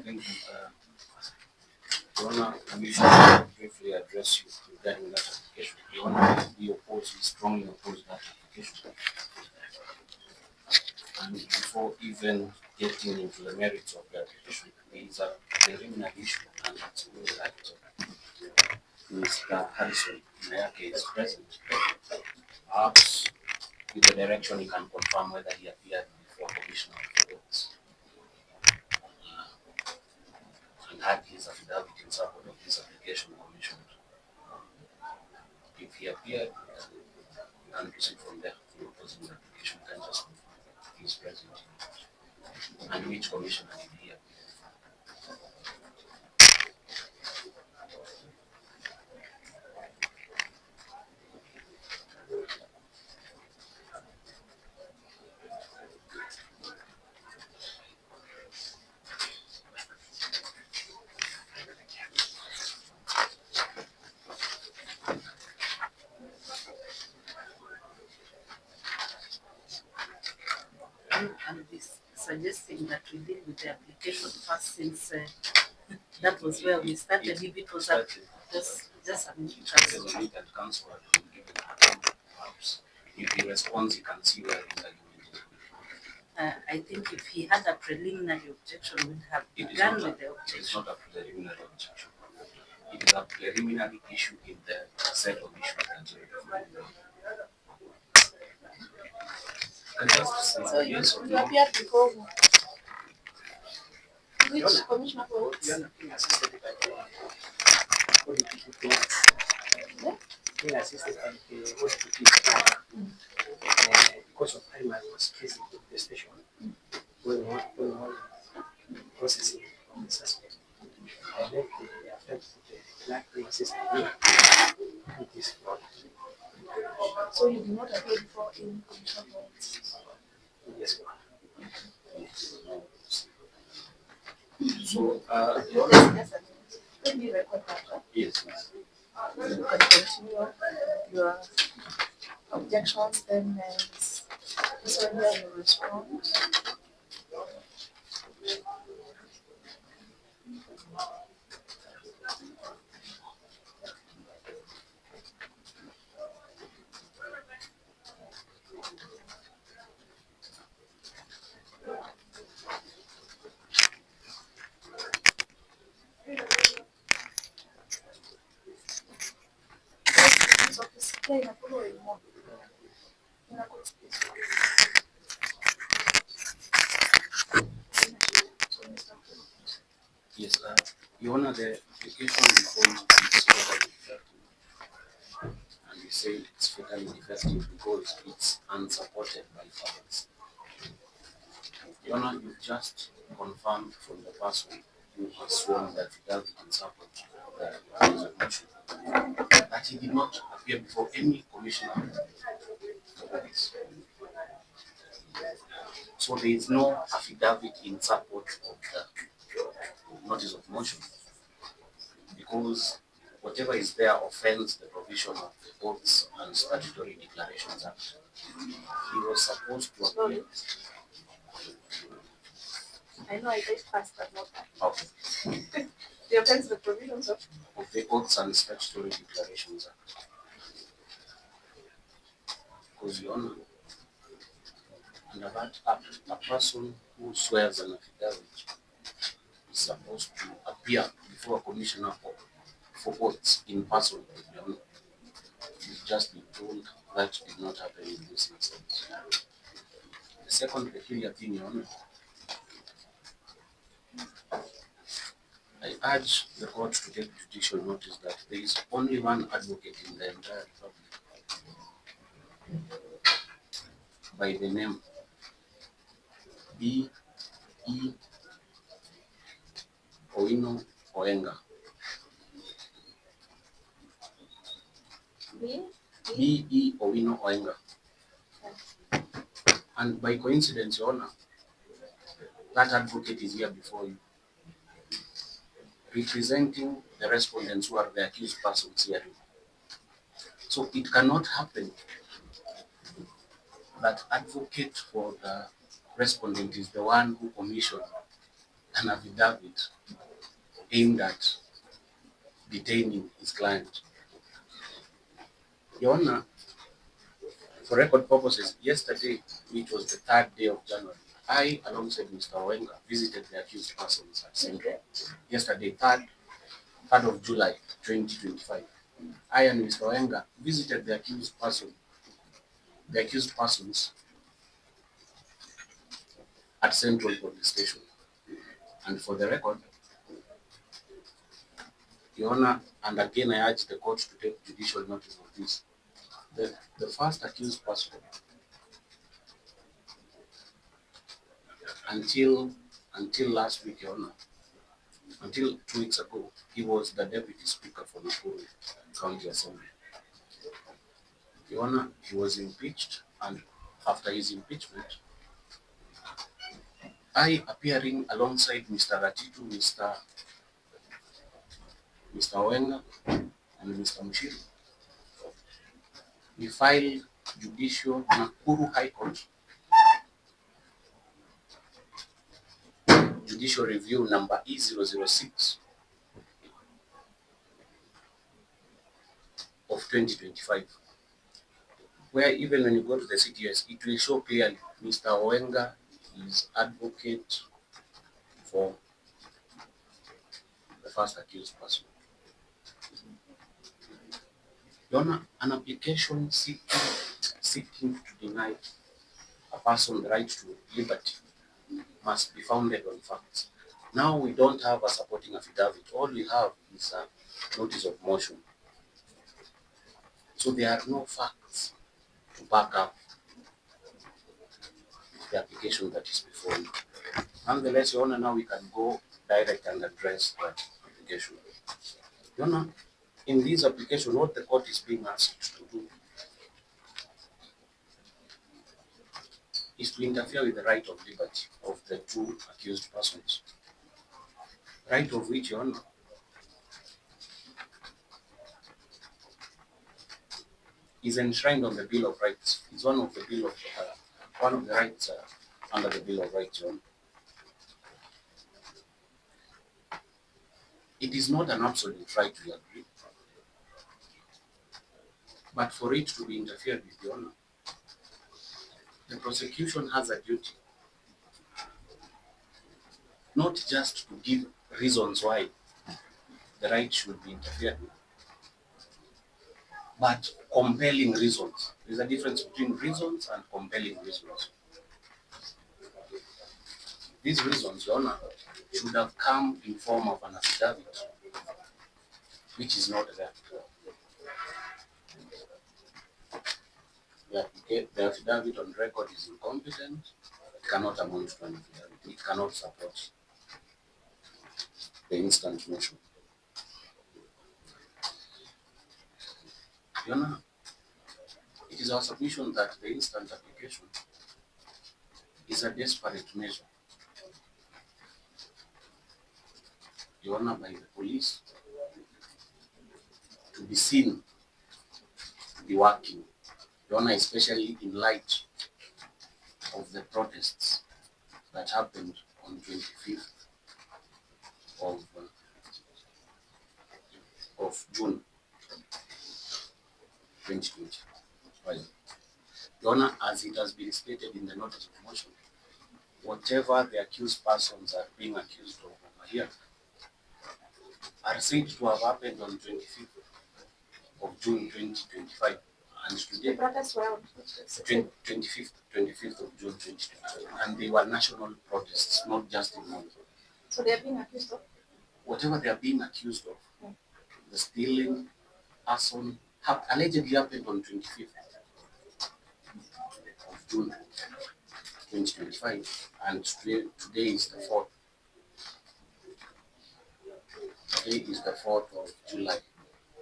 think we should briefly address you regarding that application. We strongly oppose that application. And before even getting into the merits of the application, there is a preliminary issue, and it's that Mr. Harrison Mayake is present. Perhaps with the direction he can confirm whether he appeared before Commissioner of the Courts and had his affidavit in support of this application commissioned. If he appeared, we can proceed from there to opposing the application. We can just confirm he is present and which commissioner did he appear. And this suggesting that we deal with the application first, since that was where we started. If it was just a minute. Council perhaps if he responds, he can see where his argument is. I think if he had a preliminary objection, we'd have begun with the objection. It is not a preliminary objection. It is a preliminary issue in the set of issues that so you appeared before which commissioner for what? Being assisted by because of time I was facing the station going on processing of the suspect. I left the offense to the black assisted me with this fraud. So you did not appear before in commissioner for what? Yes, ma'am. So, let me record that, right? yes. You can continue your objections, then this one here you respond. Yes, Your Honor, the application before you is fatally defective. And we say it's fatally defective because it's unsupported by facts. Your Honor, you've just confirmed from the person who has sworn that he does in support of the motion that he did not appear before any commissioner for this. So there is no affidavit in support of the notice of motion, because whatever is there offends the provision of the Oaths and Statutory Declarations Act. He was supposed to appear. I know I did fast, but not that. Okay. The offense the provisions of The Oaths and Statutory Declarations Act. Because, Your Honor, under that act, a person who swears an affidavit is supposed to appear before a commissioner for oaths in person. Your Honor, you've just been told that did not happen in this instance. The second peculiar thing, Your Honor, I urge the court to take judicial notice that there is only one advocate in the entire republic by the name B.E. Owino Oenga. B.E. Owino Oenga. And by coincidence, Your Honor, that advocate is here before you, representing the respondents who are the accused persons here. So it cannot happen that advocate for the respondent is the one who commissioned an affidavit aimed at detaining his client. Your Honor, for record purposes, yesterday, which was the 3rd day of January, I, alongside Mr. Owenga, visited the accused persons at Central. Yesterday, 3rd of July, 2025. I and Mr. Owenga visited the accused persons at Central Police Station. And for the record, Your Honor, and again I urge the court to take judicial notice of this. The first accused person, until last week, Your Honor, until 2 weeks ago, he was the deputy speaker for Nakuru County Assembly. Your Honor, he was impeached, and after his impeachment, I, appearing alongside Mr. Ratitu, Mr. Owenga, and Mr. Mushiri, we filed judicial Nakuru High Court judicial review number E006 of 2025, where even when you go to the CTS, it will show clearly Mr. Owenga is advocate for the first accused person. Your Honor, an application seeking to deny a person the right to liberty must be founded on facts. Now we don't have a supporting affidavit. All we have is a notice of motion. So there are no facts to back up the application that is before you. Nonetheless, Your Honor, now we can go direct and address that application. Your Honor, in this application, what the court is being asked to do is to interfere with the right of liberty of the two accused persons. Right of which, Your Honor, is enshrined on the Bill of Rights. It's one of the rights under the Bill of Rights, Your Honor. It is not an absolute right, we agree. But for it to be interfered with, Your Honor, the prosecution has a duty not just to give reasons why the right should be interfered with, but compelling reasons. There's a difference between reasons and compelling reasons. These reasons, Your Honor, should have come in form of an affidavit, which is not there. The affidavit on record is incompetent. It cannot amount to an affidavit. It cannot support the instant motion. Your Honor, it is our submission that the instant application is a desperate measure, Your Honor, by the police to be seen to be working, Your Honor, especially in light of the protests that happened on 25th of June 2020. Your Honor, as it has been stated in the notice of motion, whatever the accused persons are being accused of over here are said to have happened on 25th of June 2025. And today, The protests were on 25th of June 2025. And they were national protests, not just in Molo. So they are being accused of? Whatever they are being accused of, the stealing, arson, allegedly happened on 25th of June 2025. And today is the 4th. Today is the 4th of July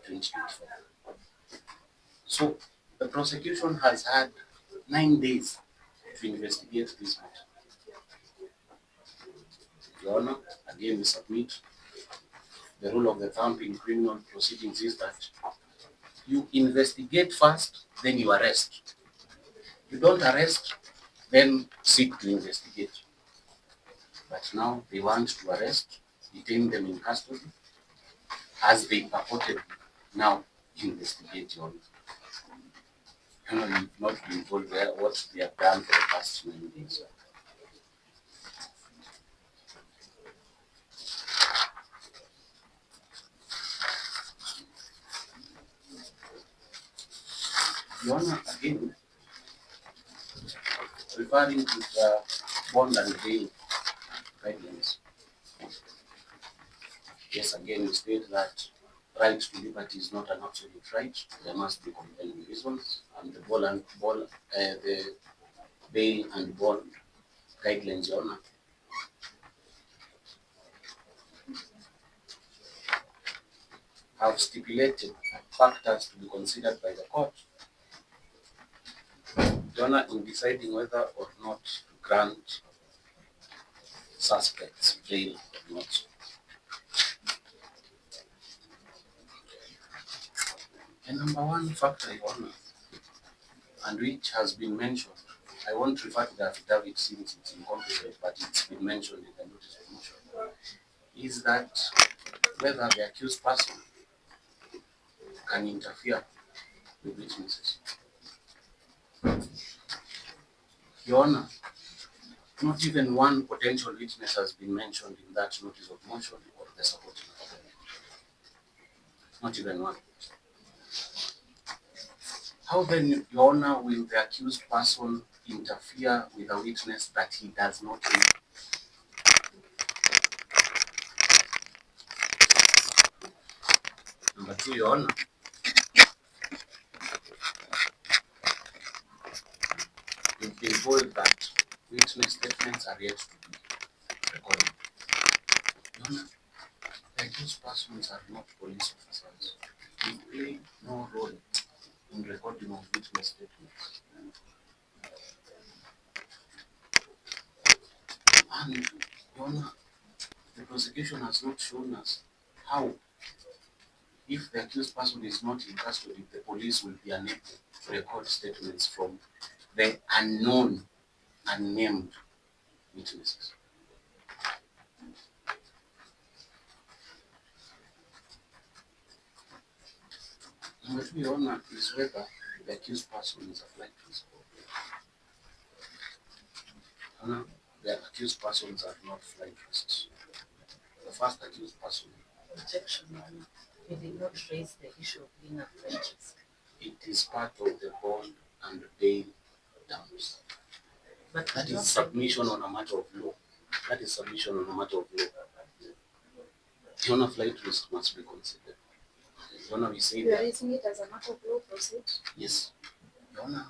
2025. So the prosecution has had 9 days to investigate this matter. Your Honor, again we submit the rule of the thumb in criminal proceedings is that you investigate first, then you arrest. You don't arrest, then seek to investigate. but now they want to arrest, detain them in custody, as they purportedly now investigate you. You've not been told what they have done for the past 9 days. Your Honor, again, referring to the bond and bail guidelines. Yes, again, we state that right to liberty is not an absolute right. There must be compelling reasons, and the the bail and bond guidelines, Your Honor, have stipulated factors to be considered by the court, Your Honor, in deciding whether or not to grant suspects bail or not. The number one factor, Your Honor, and which has been mentioned, I won't refer to the affidavit since it's incomplete, but it's been mentioned in the notice of motion, is that whether the accused person can interfere with witnesses. Your Honor, not even one potential witness has been mentioned in that notice of motion or the supporting document. Not even one. How then, Your Honor, will the accused person interfere with a witness that he does not know? Number two, Your Honor, we've been told that witness statements are yet to be recorded. Your Honor, the accused persons are not police officers. They play no role in recording of witness statements. And, Your Honor, the prosecution has not shown us how, if the accused person is not in custody, the police will be unable to record statements from the unknown, unnamed witnesses. Number two, Your Honor, is whether the accused person is a flight risk. Your Honor, the accused persons are not flight risks. The first accused person, Objection, Your Honor. We did not raise the issue of being a flight risk. it is part of the bond and bail terms. But That is submission on a matter of law. That is submission on a matter of law. Your Honor, flight risk must be considered. Your Honor, we say You are that. raising it as a matter of law, proceed. Yes. Your Honor,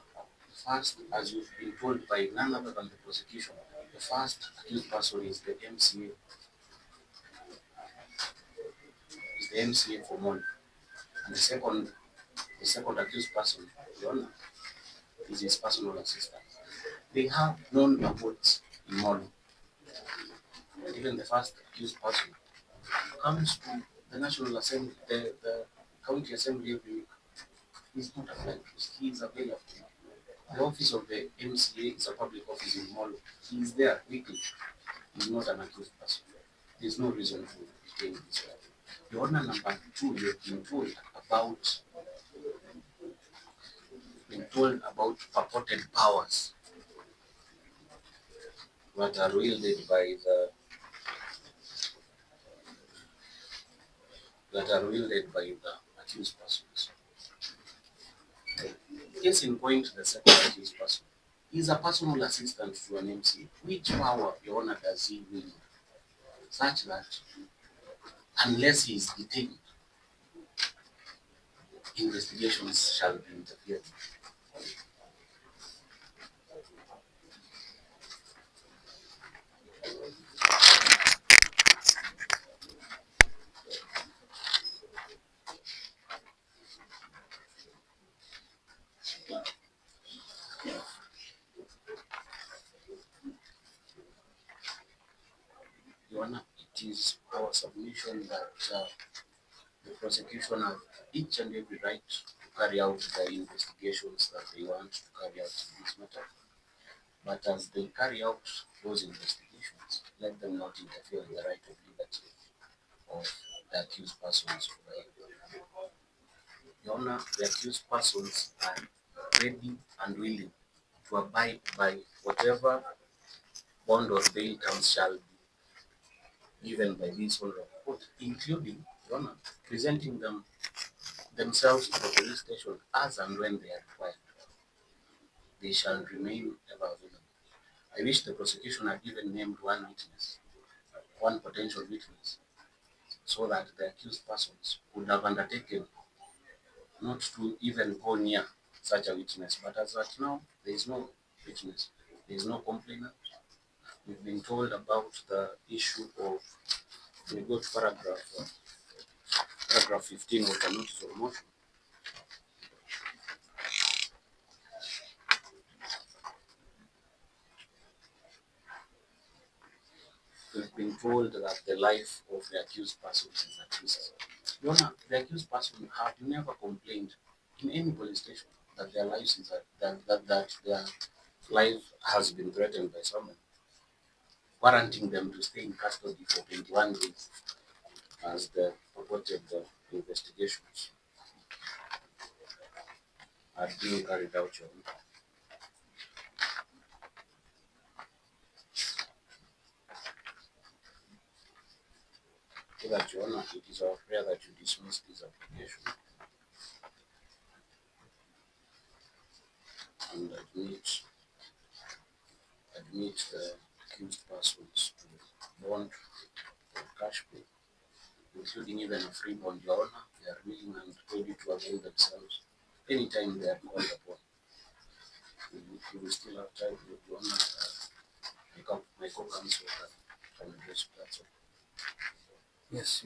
first, as you've been told by none other than the prosecution, the first accused person is the MCA. Is the MCA for Molo. And the second accused person, Your Honor, is his personal assistant. They have known abodes in Molo. And even the first accused person comes to the National Assembly, the County Assembly every week. He's not a flight risk, he is available. The office of the MCA is a public office in Molo. He is there weekly. He is not an accused person. There is no reason to detain this guy. Your Honor, number two, you've been told about purported powers that are wielded by the accused persons. Case in point, the second accused person is a personal assistant to an MC. Which power, Your Honor, does he wield such that unless he is detained, investigations shall be interfered with? Your Honor, it is our submission that the prosecution have each and every right to carry out the investigations that they want to carry out in this matter. But as they carry out those investigations, let them not interfere in the right of liberty of the accused persons. Your Honor, the accused persons are ready and willing to abide by whatever bond or bail terms shall be given by this honorable court, including, Your Honor, presenting themselves to the police station as and when they are required. They shall remain ever available. I wish the prosecution had even named one witness, one potential witness, so that the accused persons would have undertaken not to even go near such a witness. But as at now, there is no witness, there is no complainant. We've been told about the issue of, we go to paragraph 15 of the notice of motion. We've been told that the life of the accused person is at risk. Your Honor, the accused person have never complained in any police station that their lives is that their life has been threatened by someone, warranting them to stay in custody for 21 days as the purported investigations are being carried out. Your Honor. So that, Your Honor, it is our prayer that you dismiss this application and admit the accused persons to bond or cash pay, including even a free bond. Your Honor, they are willing and ready to avail themselves anytime they are called upon. We will still have time, Your Honor. My co-counsel can address that. Yes.